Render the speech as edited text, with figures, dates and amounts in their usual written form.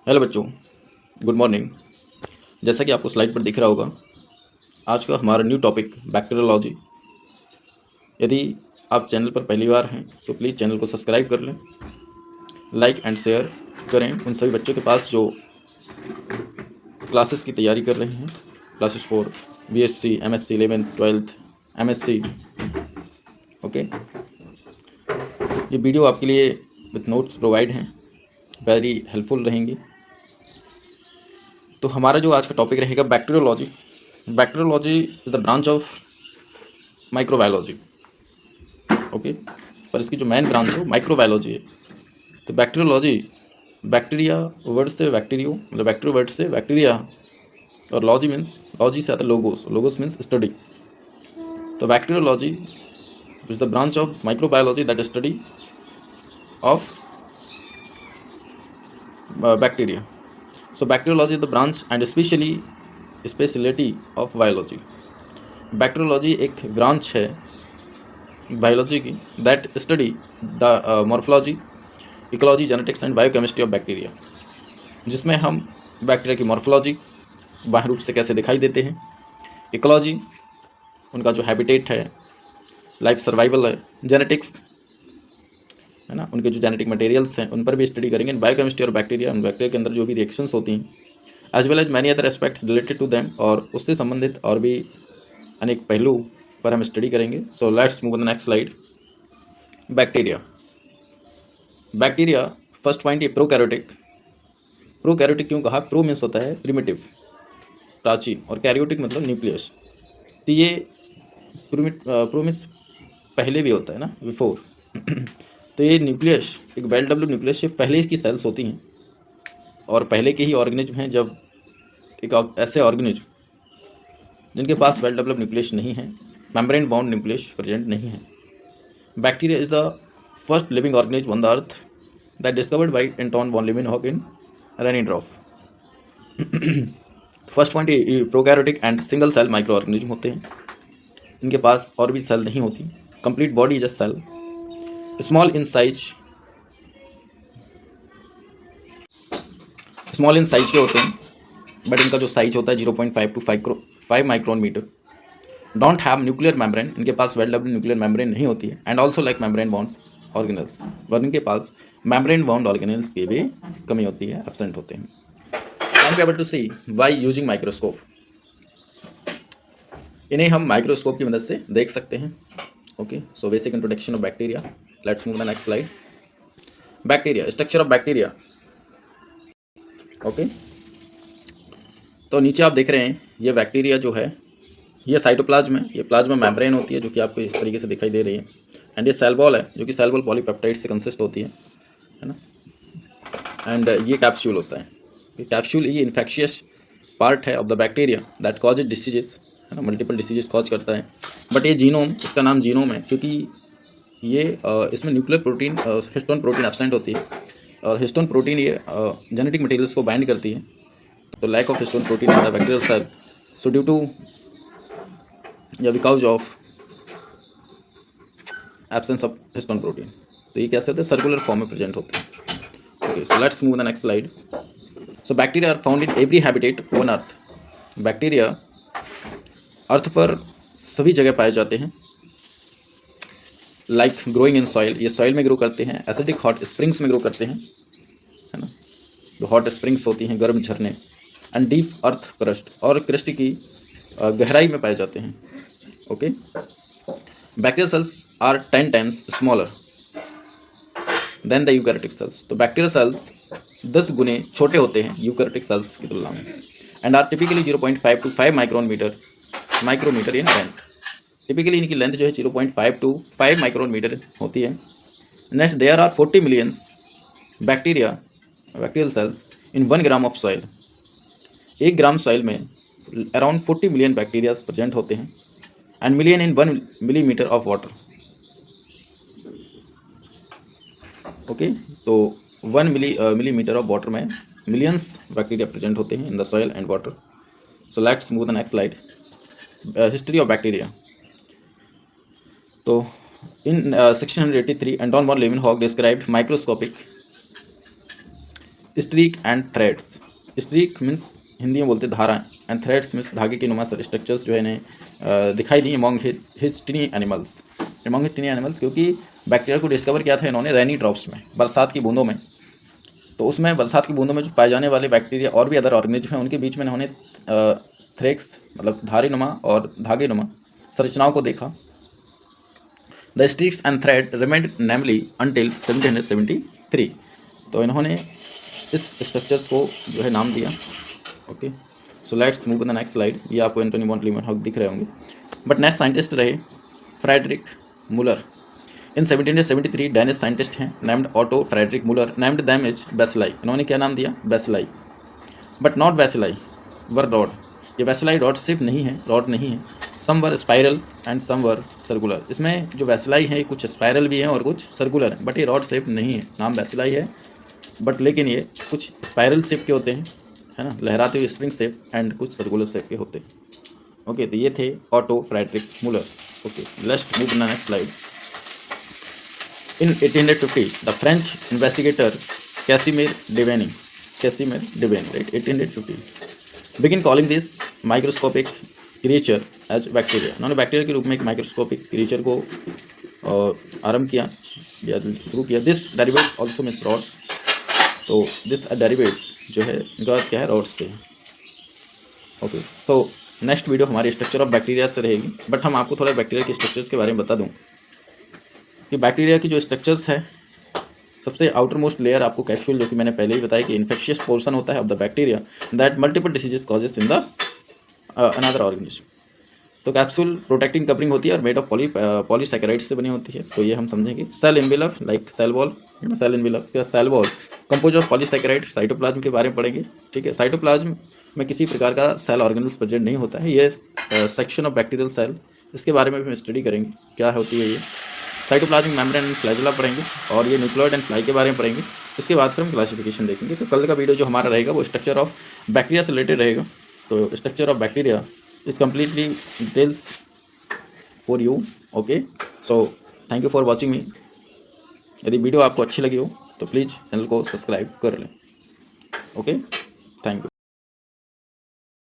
Hello बच्चों, good morning. जैसा कि आपको स्लाइड पर दिख रहा होगा, आज का हमारा न्यू टॉपिक बैक्टीरियोलॉजी। यदि आप चैनल पर पहली बार हैं तो प्लीज़ चैनल को सब्सक्राइब कर लें, लाइक एंड शेयर करें उन सभी बच्चों के पास जो क्लासेस की तैयारी कर रहे हैं, classes for BSc, MSc, 11th 12th, MSc. Okay, ये वीडियो आपके लिए विथ नोट्स प्रोवाइड हैं, वेरी हेल्पफुल रहेंगी। तो हमारा जो आज का टॉपिक रहेगा bacteriology. Bacteriology is the branch of microbiology. Okay, पर इसकी जो मेन ब्रांच है वो माइक्रोबायोलॉजी है। तो बैक्टीरियोलॉजी, बैक्टीरिया वर्ड से बैक्टीरियो, मतलब बैक्टीरियो वर्ड से बैक्टीरिया, और लॉजी मीन्स, लॉजी से आता है लोगोस, लोगोस मीन्स स्टडी। तो bacteriology is the branch of microbiology that study of bacteria. So bacteriology is the branch and speciality of biology. Bacteriology एक branch है biology की that study the morphology, ecology, genetics and biochemistry of bacteria, जिसमें हम bacteria की morphology, बाह्य रूप से कैसे दिखाई देते हैं, इकोलॉजी, उनका जो हैबिटेट है, लाइफ सर्वाइवल है, जेनेटिक्स है ना, उनके जो जेनेटिक मटेरियल्स हैं उन पर भी स्टडी करेंगे, बायोकेमिस्ट्री और बैक्टीरिया, उन बैक्टीरिया के अंदर जो भी रिएक्शंस होती हैं, as well as many other aspects related to them, और उससे संबंधित और भी अनेक पहलू पर हम स्टडी करेंगे। सो let's move on the next slide. Bacteria, bacteria first point ये प्रोकैरियोटिक। प्रोकैरियोटिक क्यों कहा? प्रो मीन्स होता है प्रिमिटिव, प्राचीन, और कैरियोटिक मतलब न्यूक्लियस। तो ये प्रो मीन्स पहले भी होता है ना, बिफोर। तो ये न्यूक्लियस, एक वेल डेवलप्ड न्यूक्लियस से पहले की सेल्स होती हैं, और पहले के ही ऑर्गेनिज्म हैं। जब एक ऐसे ऑर्गेनिज्म जिनके पास वेल डेवलप्ड न्यूक्लियस नहीं है, मेम्ब्रेन बाउंड न्यूक्लियस प्रेजेंट नहीं है। Bacteria is the first living organism on the earth that discovered by Anton von Leeuwenhoek in रेनिड्रॉफ। फर्स्ट पॉइंट ये prokaryotic and single cell micro organism होते हैं, इनके पास और भी सेल नहीं होती। Complete body is a cell, small in size, small in size के होते हैं, बट इनका जो साइज होता है 0.5 to 5 micron metre. Don't have nuclear membrane, इनके पास वेल डेवलप्ड न्यूक्लियर मेम्ब्रेन नहीं होती है। And also like membrane bound organelles, और इनके पास मेम्ब्रेन बाउंड ऑर्गेनल्स की भी कमी होती है, एब्सेंट होते हैं। Can be able to see by using microscope, इन्हें हम माइक्रोस्कोप की मदद से देख सकते हैं। Okay, so basic introduction of bacteria. Let's move the next slide. Bacteria, structure of bacteria. Okay, तो नीचे आप देख रहे हैं ये बैक्टीरिया जो है, ये साइटोप्लाज्म है, ये प्लाज्मा मेम्ब्रेन होती है जो कि आपको इस तरीके से दिखाई दे रही है। एंड ये सेल वॉल है जो कि सेल वॉल पॉलीपेप्टाइड से कंसिस्ट होती है ना। एंड ये कैप्सूल होता है, ये कैप्सूल ये इन्फेक्शियस पार्ट है of the bacteria that cause diseases, है ना, मल्टीपल डिसीजेस कॉज करता है। बट ये जीनोम, इसका नाम जीनोम है क्योंकि ये इसमें nuclear protein, histone protein absent होती है, और हिस्टोन प्रोटीन ये जेनेटिक मटेरियल्स को बाइंड करती है। तो lack of histone protein in the bacterial cell, so due to या because of absence of histone protein, तो ये कैसे होते हैं? सर्कुलर फॉर्म में प्रेजेंट होते हैं। Okay, so let's move the next slide. So bacteria are found in every habitat on earth. Bacteria earth पर सभी जगह पाए जाते हैं। लाइक ग्रोइंग इन सॉइल, ये सॉइल में ग्रो करते हैं। एसिडिक हॉट स्प्रिंग्स में ग्रो करते हैं, है ना, जो हॉट स्प्रिंग्स होती हैं, गर्म झरने। एंड डीप अर्थ क्रस्ट, और क्रस्ट की गहराई में पाए जाते हैं। Okay, bacterial cells are 10 times smaller than the eukaryotic cells. तो बैक्टीरियल सेल्स 10 गुने छोटे होते हैं यूकैरियोटिक सेल्स की तुलना में। And are typically 0.5 to 5 micrometre in length. Typically इनकी लेंथ जो है 0.5 to 5 माइक्रोन मीटर होती है। Next, there are 40 millions bacterial cells in 1 gram of soil. 1 gram soil में अराउंड 40 मिलियन बैक्टीरियाज प्रेजेंट होते हैं। And million in 1 millimetre of water. Okay, तो 1 millimetre of water में मिलियंस बैक्टीरिया प्रेजेंट होते हैं in the soil and water. So let's move the next slide. History of bacteria. तो in 1683 Anton von Leeuwenhoek described microscopic streak and threads. Streak means Hindi में बोलते धाराएं, and threads means धागे की नुमा structures जो है इन्हें दिखाई दी among his tiny animals. Among his tiny animals, क्योंकि बैक्टीरिया को डिस्कवर किया था इन्होंने रेनी ड्रॉप्स में, बरसात की बूंदों में। तो उसमें बरसात की बूंदों में जो पाए जाने वाले बैक्टीरिया और भी अदर ऑर्गेनिज्म हैं, उनके बीच में इन्होंने थ्रेक्स मतलब धारी नुमा और धागे नुमा संरचनाओं को देखा। The streaks and thread remained namely until 1773। तो इन्होंने इस स्ट्रक्चर्स को जो है नाम दिया। Okay, so let's move the next slide. ये आपको एंटोनी वॉन लीeuwenhoek दिख रहे होंगे। बट नेक्स्ट साइंटिस्ट रहे Friedrich Muller. In 1773 Danish scientist हैं named Otto Friedrich Muller named them is bacilli. इन्होंने क्या नाम दिया? Bacilli. But not bacilli were rod. ये बेसिलाई रॉड शेप नहीं है, रॉड नहीं है। Some were spiral and some were circular. इसमें जो बेसिलाई है कुछ स्पाइरल भी हैं और कुछ सर्कुलर है, बट ये रॉड शेप नहीं है। नाम बेसिलाई है बट लेकिन ये कुछ स्पाइरल शेप के होते हैं, है ना, लहराते हुए स्प्रिंग शेप, एंड कुछ सर्कुलर शेप के होते हैं। ओके, तो ये थे Otto Friedrich Muller. Okay, let's move to the next slide. In 1850, the French investigator Casimir Devanny, right, 1850, began calling this microscopic creature as bacteria. उन्होंने बैक्टीरिया के रूप में एक माइक्रोस्कोपिक क्रिएचर को आरंभ किया या शुरू किया। This derivates also means rods. तो दिस डेरिवेट्स जो है इनका अर्थ क्या है? रॉड्स से। ओके, सो नेक्स्ट वीडियो हमारी स्ट्रक्चर ऑफ बैक्टीरिया से रहेगी, बट हम आपको थोड़ा बैक्टीरिया के स्ट्रक्चर्स के बारे में बता दूँ कि बैक्टीरिया की जो स्ट्रक्चर्स है, सबसे आउटर मोस्ट लेयर आपको कैप्सूल, जो कि मैंने पहले ही बताया कि इन्फेक्शियस पोर्शन होता है of the bacteria that multiple diseases causes in the another organism. तो कैप्सूल प्रोटेक्टिंग कवरिंग होती है और मेड ऑफ पॉलीसैकेराइड्स से बनी होती है। तो ये हम समझेंगे। Cell envelope like cell wall, cell envelope, cell wall compose of polysaccharide. Cytoplasm के बारे में पढ़ेंगे। ठीक है, साइटोप्लाज्म में किसी प्रकार का सेल ऑर्गेनल्स प्रेजेंट नहीं होता है। ये सेक्शन ऑफ बैक्टीरियल सेल, इसके बारे में भी हम स्टडी करेंगे क्या होती है ये। साइटोप्लाज्मिक मेम्ब्रेन एंड फ्लैजेला पढ़ेंगे और ये न्यूक्लियोइड एंड फ्लाई के बारे में पढ़ेंगे। इसके बाद फिर हम क्लासिफिकेशन देखेंगे। तो कल का वीडियो जो हमारा रहेगा वो स्ट्रक्चर ऑफ बैक्टीरिया से रिलेटेड रहेगा। तो structure of bacteria is completely details for you. Okay, so thank you for watching मी। यदि वीडियो आपको अच्छी लगी हो तो प्लीज़ चैनल को सब्सक्राइब कर लें। Okay, thank you.